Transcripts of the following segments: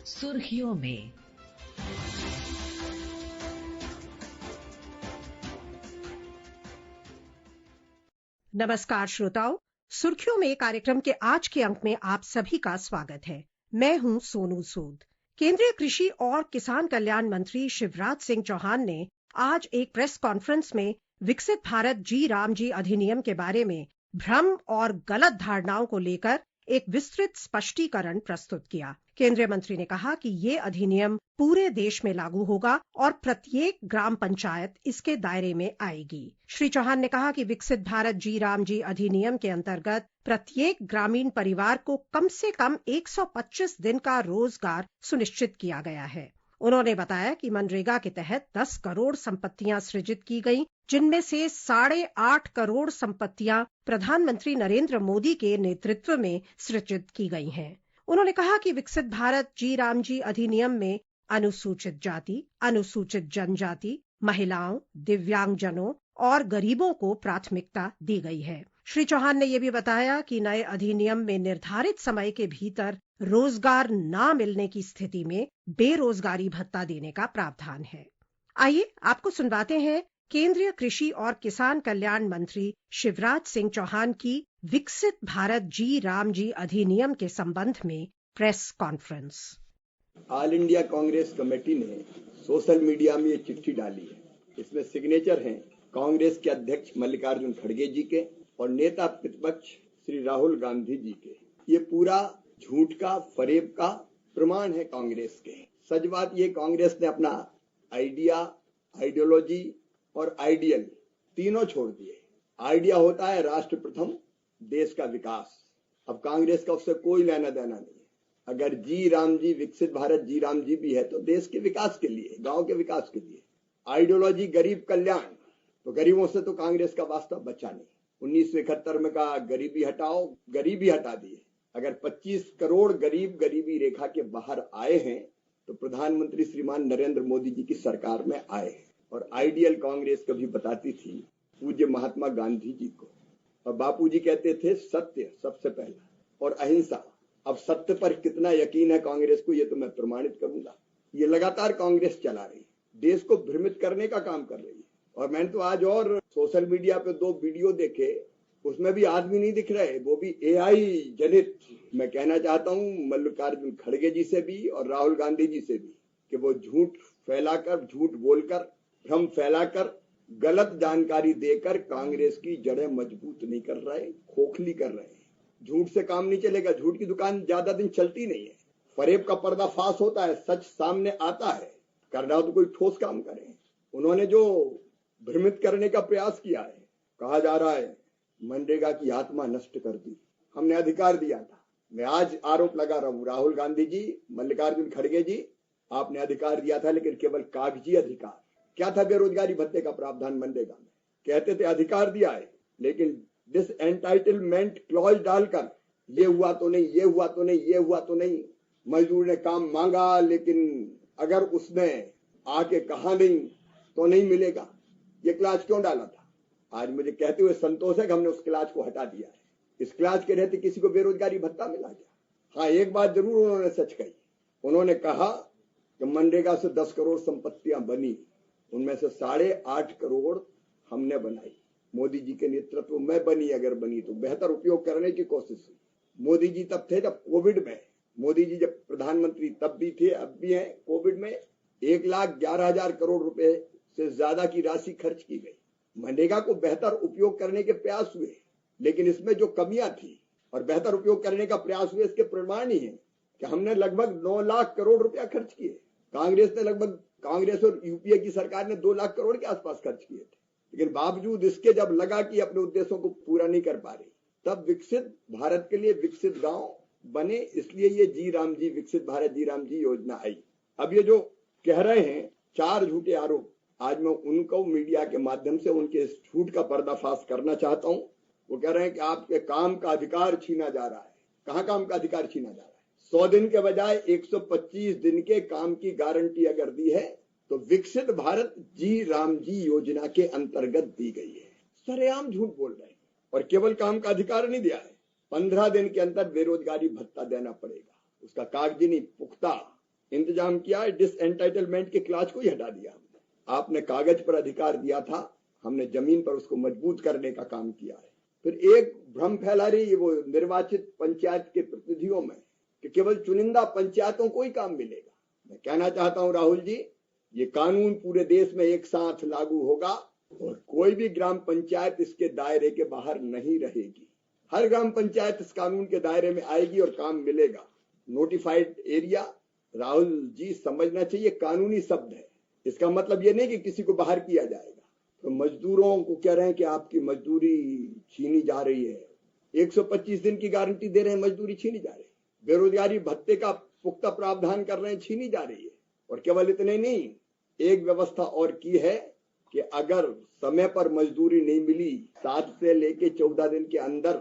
सुर्खियों में। नमस्कार श्रोताओं, सुर्खियों में कार्यक्रम के आज के अंक में आप सभी का स्वागत है। मैं हूं सोनू सूद। केंद्रीय कृषि और किसान कल्याण मंत्री शिवराज सिंह चौहान ने आज एक प्रेस कॉन्फ्रेंस में विकसित भारत जी राम जी अधिनियम के बारे में भ्रम और गलत धारणाओं को लेकर एक विस्तृत स्पष्टीकरण प्रस्तुत किया। केंद्रीय मंत्री ने कहा कि ये अधिनियम पूरे देश में लागू होगा और प्रत्येक ग्राम पंचायत इसके दायरे में आएगी। श्री चौहान ने कहा कि विकसित भारत जी राम जी अधिनियम के अंतर्गत प्रत्येक ग्रामीण परिवार को कम से कम 125 दिन का रोजगार सुनिश्चित किया गया है। उन्होंने बताया कि मनरेगा के तहत 10 करोड़ संपत्तियां सृजित की गईं, जिनमें से 8.5 करोड़ संपत्तियां प्रधानमंत्री नरेंद्र मोदी के नेतृत्व में सृजित की गई हैं। उन्होंने कहा कि विकसित भारत जी राम जी अधिनियम में अनुसूचित जाति, अनुसूचित जनजाति, महिलाओं, दिव्यांगजनों और गरीबों को प्राथमिकता दी गई है। श्री चौहान ने यह भी बताया कि नए अधिनियम में निर्धारित समय के भीतर रोजगार न मिलने की स्थिति में बेरोजगारी भत्ता देने का प्रावधान है। आइए आपको सुनवाते हैं केंद्रीय कृषि और किसान कल्याण मंत्री शिवराज सिंह चौहान की विकसित भारत जी राम जी अधिनियम के संबंध में press conference. All India Congress committee ने सोशल मीडिया में ये चिट्ठी डाली है। इसमें सिग्नेचर हैं कांग्रेस के अध्यक्ष मल्लिकार्जुन खड़गे जी के और नेता प्रतिपक्ष श्री राहुल गांधी जी के। ये पूरा झूठ का, फरेब का प्रमाण है कांग्रेस के। सच बात ये, कांग्रेस ने अपना आइडिया, आइडियोलॉजी और आइडियल तीनों छोड़ दिए। आइडिया होता है राष्ट्र प्रथम, देश का विकास। अब कांग्रेस का उससे कोई लेना देना नहीं है। अगर जी राम जी, विकसित भारत जी राम जी भी है तो देश के विकास के लिए, गांव के विकास के लिए। आइडियोलॉजी गरीब कल्याण, तो गरीबों से तो कांग्रेस का वास्ता बचा नहीं। 1971 में कहा गरीबी हटाओ, गरीबी हटा दिए। अगर 25 करोड़ गरीब गरीबी रेखा के बाहर आए हैं तो प्रधानमंत्री श्रीमान नरेंद्र मोदी जी की सरकार में आए हैं। और आइडियल कांग्रेस कभी बताती थी पूज्य महात्मा गांधी जी को, और बापूजी कहते थे सत्य सबसे पहला और अहिंसा। अब सत्य पर कितना यकीन है कांग्रेस को, ये तो मैं प्रमाणित करूंगा। ये लगातार कांग्रेस चला रही है, देश को भ्रमित करने का काम कर रही है। और मैंने तो आज और सोशल मीडिया पे 2 वीडियो देखे, उसमें भी आदमी नहीं दिख रहे, वो भी एआई जनित। मैं कहना चाहता हूं मल्लिकार्जुन खड़गे जी से भी और राहुल गांधी जी से भी कि वो झूठ फैलाकर, झूठ बोलकर, भ्रम फैलाकर, गलत जानकारी देकर कांग्रेस की जड़ें मजबूत नहीं कर रहे, खोखली कर रहे हैं। झूठ से काम नहीं चलेगा, झूठ की दुकान ज्यादा दिन चलती नहीं है। फरेब का पर्दाफाश होता है, सच सामने आता है। करना हो तो कोई ठोस काम करे। उन्होंने जो भ्रमित करने का प्रयास किया है, कहा जा रहा है मनरेगा की आत्मा नष्ट कर दी, हमने अधिकार दिया था। मैं आज आरोप लगा रहा हूं, राहुल गांधी जी, मल्लिकार्जुन खड़गे जी, आपने अधिकार दिया था लेकिन केवल कागजी अधिकार। क्या था बेरोजगारी भत्ते का प्रावधान मनरेगा में? कहते थे अधिकार दिया है, लेकिन डिस एंटाइटलमेंट क्लॉज डालकर ये हुआ तो नहीं, ये हुआ तो नहीं, ये हुआ तो नहीं। मजदूर ने काम मांगा लेकिन अगर उसने आके कहा नहीं तो नहीं मिलेगा। ये क्लास क्यों डाला था? आज मुझे कहते हुए संतोष है कि हमने उस क्लास को हटा दिया है। इस क्लास के रहते किसी को बेरोजगारी भत्ता मिला क्या? हाँ, एक बात जरूर उन्होंने सच कही। उन्होंने कहा कि मनरेगा से 10 करोड़ संपत्तियां बनी, उनमें से 8.5 करोड़ हमने बनाई। मोदी जी के नेतृत्व में बनी, अगर बनी तो बेहतर उपयोग करने की कोशिश हुई। मोदी जी तब थे जब कोविड में, मोदी जी जब प्रधानमंत्री तब भी थे, अब भी हैं। कोविड में 1,11,000 करोड़ रुपए से ज्यादा की राशि खर्च की गई। मनरेगा को बेहतर उपयोग करने के प्रयास हुए, लेकिन इसमें जो कमियां थी और बेहतर उपयोग करने का प्रयास हुए, इसके प्रमाण ही है कि हमने लगभग 9 लाख करोड़ रुपया खर्च किए। कांग्रेस और यूपीए की सरकार ने 2 लाख करोड़ के आसपास खर्च किए थे। लेकिन बावजूद इसके जब लगा कि अपने उद्देश्यों को पूरा नहीं कर पा रही, तब विकसित भारत के लिए विकसित गांव बने, इसलिए ये जी राम जी, विकसित भारत जी राम जी योजना आई। अब ये जो कह रहे हैं 4 झूठे आरोप, आज मैं उनको मीडिया के माध्यम से उनके इस झूठ का पर्दाफाश करना चाहता हूं। वो कह रहे हैं कि आपके काम का अधिकार छीना जा रहा है। कहां काम का अधिकार छीना जा रहा है? 100 दिन के बजाय 125 दिन के काम की गारंटी अगर दी है तो विकसित भारत जी राम जी योजना के अंतर्गत दी गई है। सरेआम झूठ बोल रहे हैं। और केवल काम का अधिकार नहीं दिया है, 15 दिन के अंदर बेरोजगारी भत्ता देना पड़ेगा। उसका कागजी नहीं, पुख्ता इंतजाम किया है, डिसएंटाइटलमेंट के क्लास को ही हटा दिया। आपने कागज पर अधिकार दिया था, हमने जमीन पर उसको मजबूत करने का काम किया है। फिर एक भ्रम फैला रही है वो निर्वाचित पंचायत के प्रतिनिधियों में कि केवल चुनिंदा पंचायतों को ही काम मिलेगा। मैं कहना चाहता हूं राहुल जी, ये कानून पूरे देश में एक साथ लागू होगा और कोई भी ग्राम पंचायत इसके दायरे के बाहर नहीं रहेगी। हर ग्राम पंचायत इस कानून के दायरे में आएगी और काम मिलेगा। नोटिफाइड एरिया, राहुल जी समझना चाहिए, कानूनी शब्द है। इसका मतलब ये नहीं कि किसी को बाहर किया जाएगा। तो मजदूरों को कह रहे हैं कि आपकी मजदूरी छीनी जा रही है, 125 दिन की गारंटी दे रहे हैं, मजदूरी छीनी जा रही है। बेरोजगारी भत्ते का पुख्ता प्रावधान कर रहे हैं, छीनी जा रही है। और केवल इतने नहीं, एक व्यवस्था और की है कि अगर समय पर मजदूरी नहीं मिली 7 से लेके 14 दिन के अंदर,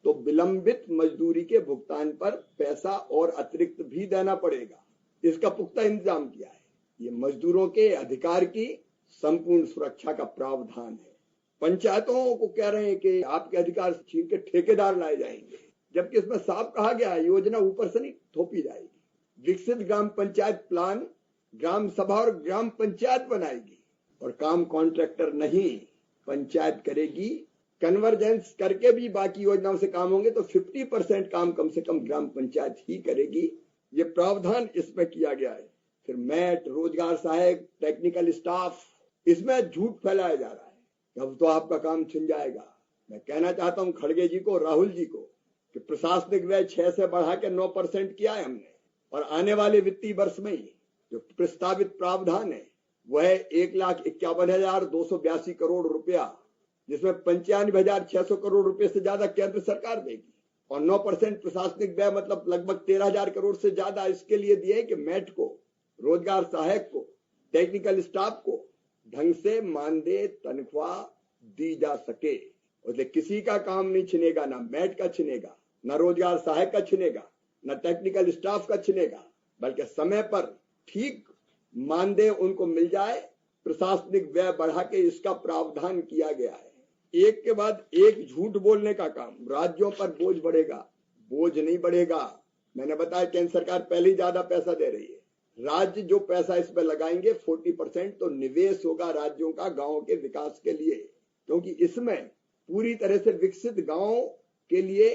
तो विलंबित मजदूरी के भुगतान पर पैसा और अतिरिक्त भी देना पड़ेगा। इसका पुख्ता इंतजाम किया है। ये मजदूरों के अधिकार की संपूर्ण सुरक्षा का प्रावधान है। पंचायतों को कह रहे हैं कि आपके अधिकार छीन के ठेकेदार लाए जाएंगे, जबकि इसमें साफ कहा गया है योजना ऊपर से नहीं थोपी जाएगी। विकसित ग्राम पंचायत प्लान ग्राम सभा और ग्राम पंचायत बनाएगी और काम कॉन्ट्रैक्टर नहीं पंचायत करेगी। कन्वर्जेंस करके भी बाकी योजनाओं से काम होंगे तो 50% काम कम से कम ग्राम पंचायत ही करेगी। ये प्रावधान इसमें किया गया है। फिर मैट, रोजगार सहायक, टेक्निकल स्टाफ, इसमें झूठ फैलाया जा रहा है, अब तो आपका काम छिन जाएगा। मैं कहना चाहता हूं खड़गे जी को, राहुल जी को, कि प्रशासनिक व्यय 6 से बढ़ा के 9% किया है हमने, और आने वाले वित्तीय वर्ष में ही जो प्रस्तावित प्रावधान है वह 1,51,282 करोड़ रुपया, जिसमें 95,600 करोड़ रुपए से ज्यादा केंद्र सरकार देगी, और 9% प्रशासनिक व्यय मतलब लगभग 13,000 करोड़ से ज्यादा इसके लिए दिए है कि मैट को, रोजगार सहायक को, टेक्निकल स्टाफ को ढंग से मानदेय तनख्वाह दी जा सके। उससे किसी का काम नहीं छिनेगा, ना मैट का छिनेगा, ना रोजगार सहायक का छिनेगा, ना टेक्निकल स्टाफ का छिनेगा, बल्कि समय पर ठीक मानदेय उनको मिल जाए। प्रशासनिक व्यय बढ़ा के इसका प्रावधान किया गया है। एक के बाद एक झूठ बोलने का काम, राज्यों पर बोझ बढ़ेगा। बोझ नहीं बढ़ेगा। मैंने बताया केंद्र सरकार पहले ही ज्यादा पैसा दे रही है। राज्य जो पैसा इस पर लगाएंगे 40% तो निवेश होगा राज्यों का गांव के विकास के लिए, क्योंकि इसमें पूरी तरह से विकसित गांव के लिए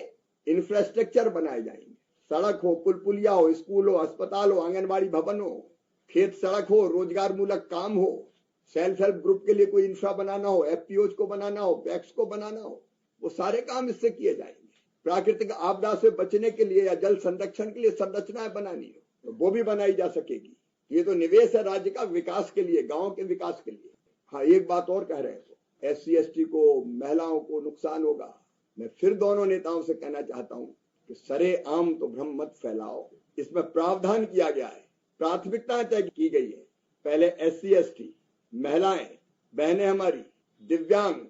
इंफ्रास्ट्रक्चर बनाए जाएंगे। सड़क हो, पुल पुलिया हो, स्कूल हो, अस्पताल हो, आंगनबाड़ी भवन हो, खेत सड़क हो, रोजगार मूलक काम हो, सेल्फ हेल्प ग्रुप के लिए कोई इंफ्रा बनाना हो, एफपीओज को बनाना हो, पैक्स को बनाना हो, वो सारे काम इससे किए जाएंगे। प्राकृतिक आपदा से बचने के लिए या जल संरक्षण के लिए संरचनाएं बनानी हो तो वो भी बनाई जा सकेगी। ये तो निवेश है राज्य का विकास के लिए, गांव के विकास के लिए। हाँ, एक बात और कह रहे हैं, SC/ST को, महिलाओं को नुकसान होगा। मैं फिर दोनों नेताओं से कहना चाहता हूं कि सरेआम तो भ्रम मत फैलाओ। इसमें प्रावधान किया गया है, प्राथमिकताएं तय की गई है। पहले SC/ST, महिलाएं, बहनें हमारी, दिव्यांग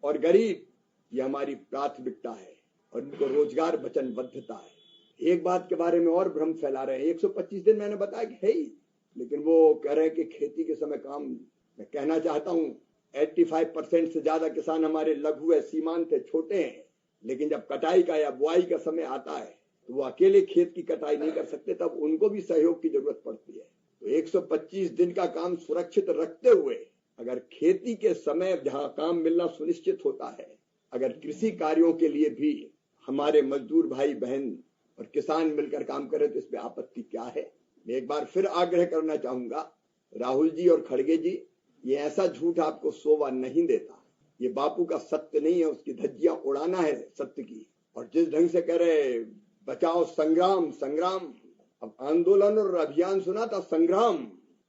और गरीब, ये हमारी प्राथमिकता है और इनको रोजगार वचनबद्धता है। एक बात के बारे में और भ्रम फैला रहे हैं, 125 दिन मैंने बताया कि है ही, लेकिन वो कह रहे हैं कि खेती के समय काम। मैं कहना चाहता हूं 85% से ज्यादा किसान हमारे लघु है, सीमांत है, छोटे हैं, लेकिन जब कटाई का या बुआई का समय आता है तो वो अकेले खेत की कटाई नहीं कर सकते, तब उनको भी सहयोग की जरूरत पड़ती है। तो 125 दिन का काम सुरक्षित रखते हुए अगर खेती के समय जहां काम मिलना सुनिश्चित होता है, अगर कृषि कार्यों के लिए भी हमारे मजदूर भाई बहन और किसान मिलकर काम करें तो इसमें आपत्ति क्या है। मैं एक बार फिर आग्रह करना चाहूंगा राहुल जी और खड़गे जी, ये ऐसा झूठ आपको शोभा नहीं देता। ये बापू का सत्य नहीं है, उसकी धज्जियां उड़ाना है सत्य की। और जिस ढंग से कह रहे बचाओ संग्राम, संग्राम, अब आंदोलन और अभियान सुना था, संग्राम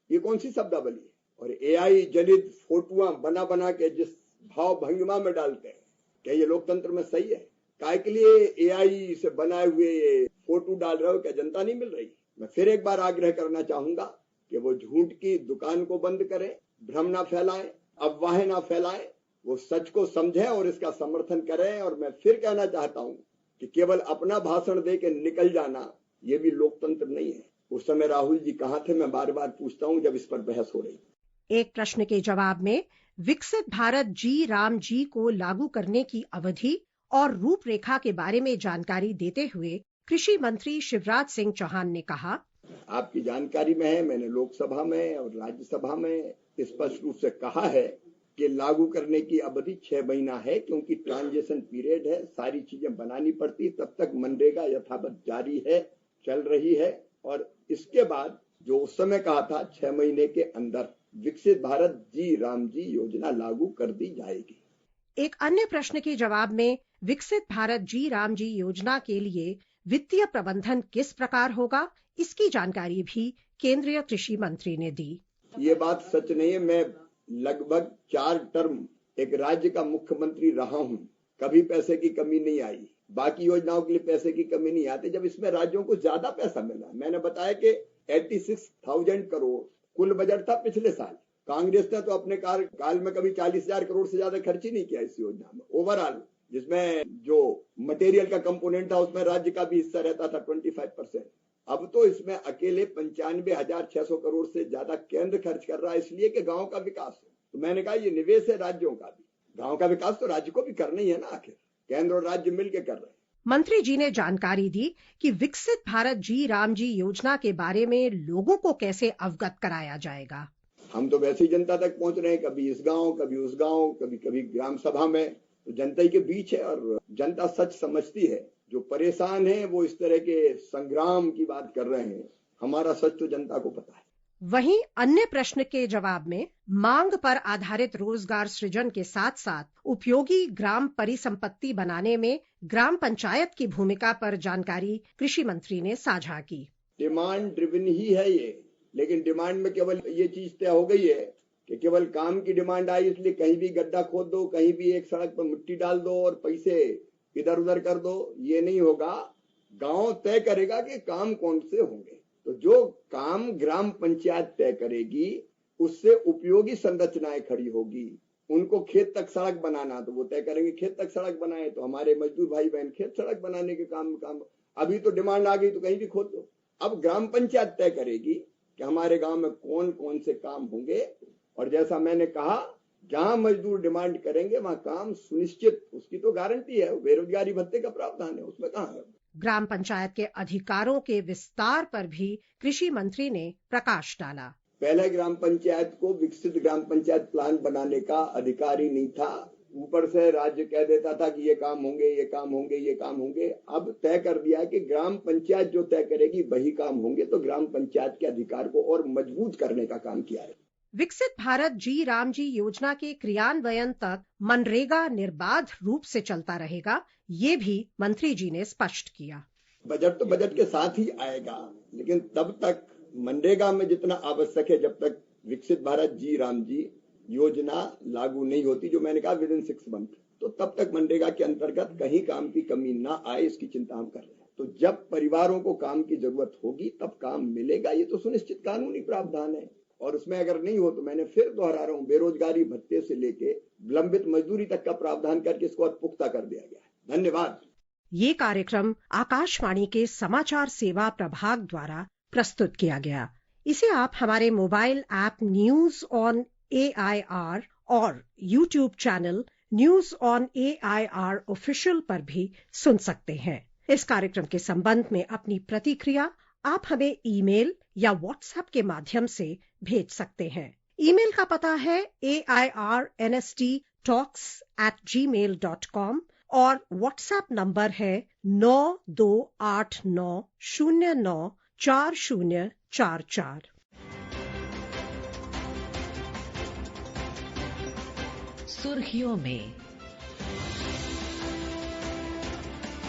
ये कौन सी शब्दावली है। और AI जनित फोटुआं बना बना के जिस भाव भंगिमा में डालते हैं, क्या ये लोकतंत्र में सही है? काय के लिए AI से बनाए हुए फोटो डाल रहे हो? क्या जनता नहीं मिल रही? मैं फिर एक बार आग्रह करना चाहूंगा कि वो झूठ की दुकान को बंद करें, भ्रम ना फैलाएं, अफवाहें ना फैलाएं, वो सच को समझें और इसका समर्थन करें। और मैं फिर कहना चाहता हूं कि केवल अपना भाषण दे के निकल जाना ये भी लोकतंत्र नहीं है। उस समय राहुल जी कहाँ थे, मैं बार बार पूछता हूं जब इस पर बहस हो रही। एक प्रश्न के जवाब में विकसित भारत G-RAM G को लागू करने की अवधि और रूपरेखा के बारे में जानकारी देते हुए कृषि मंत्री शिवराज सिंह चौहान ने कहा, आपकी जानकारी में है, मैंने लोकसभा में और राज्यसभा में स्पष्ट रूप से कहा है कि लागू करने की अवधि 6 महीना है, क्योंकि ट्रांजिशन पीरियड है, सारी चीजें बनानी पड़ती, तब तक मनरेगा यथावत जारी है, चल रही है। और इसके बाद जो उस समय कहा था 6 महीने के अंदर विकसित भारत जी राम जी योजना लागू कर दी जाएगी। एक अन्य प्रश्न के जवाब में विकसित भारत जी राम जी योजना के लिए वित्तीय प्रबंधन किस प्रकार होगा, इसकी जानकारी भी केंद्रीय कृषि मंत्री ने दी। ये बात सच नहीं है। मैं लगभग 4 टर्म एक राज्य का मुख्यमंत्री रहा हूं, कभी पैसे की कमी नहीं आई। बाकी योजनाओं के लिए पैसे की कमी नहीं आती जब इसमें राज्यों को ज्यादा पैसा मिला। मैंने बताया कि 86,000 करोड़ कुल बजट था पिछले साल। कांग्रेस ने तो अपने कार्यकाल में कभी 40,000 करोड़ से ज्यादा खर्च ही नहीं किया इस योजना में। ओवरऑल जिसमें जो मटेरियल का कंपोनेंट था उसमें राज्य का भी हिस्सा रहता था 25%। अब तो इसमें अकेले 95,600 करोड़ से ज्यादा केंद्र खर्च कर रहा है, इसलिए कि गांव का विकास है। तो मैंने कहा ये निवेश है राज्यों का भी, गांव का विकास तो राज्य को भी करना ही है ना, आखिर केंद्र और राज्य मिलकर कर रहे हैं। मंत्री जी ने जानकारी दी कि विकसित भारत जी राम जी योजना के बारे में लोगों को कैसे अवगत कराया जाएगा। हम तो वैसे ही जनता तक पहुंच रहे हैं, कभी इस गांव, कभी उस गांव, कभी ग्राम सभा में, तो जनता ही के बीच है और जनता सच समझती है। जो परेशान है वो इस तरह के संग्राम की बात कर रहे हैं, हमारा सच तो जनता को पता है। वहीं अन्य प्रश्न के जवाब में मांग पर आधारित रोजगार सृजन के साथ साथ उपयोगी ग्राम परिसंपत्ति बनाने में ग्राम पंचायत की भूमिका पर जानकारी कृषि मंत्री ने साझा की। डिमांड ड्रिवन ही है ये, लेकिन डिमांड में केवल ये चीज तय हो गई है कि केवल काम की डिमांड आई इसलिए कहीं भी गड्ढा खोद दो, कहीं भी एक सड़क पर मिट्टी डाल दो और पैसे इधर उधर कर दो, ये नहीं होगा। गांव तय करेगा कि काम कौन से होंगे। तो जो काम ग्राम पंचायत तय करेगी उससे उपयोगी संरचनाएं खड़ी होगी। उनको खेत तक सड़क बनाना तो वो तय करेंगे खेत तक सड़क बनाए, तो हमारे मजदूर भाई बहन खेत सड़क बनाने के काम अभी तो डिमांड आ गई तो कहीं भी खोद दो। अब ग्राम पंचायत तय करेगी कि हमारे गांव में कौन कौन से काम होंगे, और जैसा मैंने कहा जहां मजदूर डिमांड करेंगे वहां काम सुनिश्चित, उसकी तो गारंटी है। बेरोजगारी भत्ते का प्रावधान है, उसमें कहां है। ग्राम पंचायत के अधिकारों के विस्तार पर भी कृषि मंत्री ने प्रकाश डाला। पहले ग्राम पंचायत को विकसित ग्राम पंचायत प्लान बनाने का अधिकार ही नहीं था। ऊपर से राज्य कह देता था कि ये काम होंगे, ये काम होंगे, ये काम होंगे। अब तय कर दिया कि ग्राम पंचायत जो तय करेगी वही काम होंगे। तो ग्राम पंचायत के अधिकार को और मजबूत करने का काम किया है। विकसित भारत जी राम जी योजना के क्रियान्वयन तक मनरेगा निर्बाध रूप से चलता रहेगा, ये भी मंत्री जी ने स्पष्ट किया। बजट तो बजट के साथ ही आएगा, लेकिन तब तक मनरेगा में जितना आवश्यक है, जब तक विकसित भारत जी राम जी योजना लागू नहीं होती, जो मैंने कहा विद इन 6 मंथ, तो तब तक मनरेगा के अंतर्गत कहीं काम की कमी ना आए, इसकी चिंता हम कर रहे हैं। तो जब परिवारों को काम की जरूरत होगी तब काम मिलेगा, ये तो सुनिश्चित कानूनी प्रावधान है। और उसमें अगर नहीं हो तो मैंने फिर दोहरा रहा हूं, बेरोजगारी भत्ते से लेके विलंबित मजदूरी तक का प्रावधान करके इसको और पुख्ता कर दिया गया है। धन्यवाद। ये कार्यक्रम आकाशवाणी के समाचार सेवा प्रभाग द्वारा प्रस्तुत किया गया। इसे आप हमारे mobile app news on AIR और YouTube channel news on AIR official पर भी सुन सकते हैं। इस कार्यक्रम के संबंध में अपनी प्रतिक्रिया आप हमें ईमेल या व्हाट्सएप के माध्यम से भेज सकते हैं। ईमेल का पता है airnsttalks@gmail.com और व्हाट्सएप नंबर है 9289094044। सुर्खियों में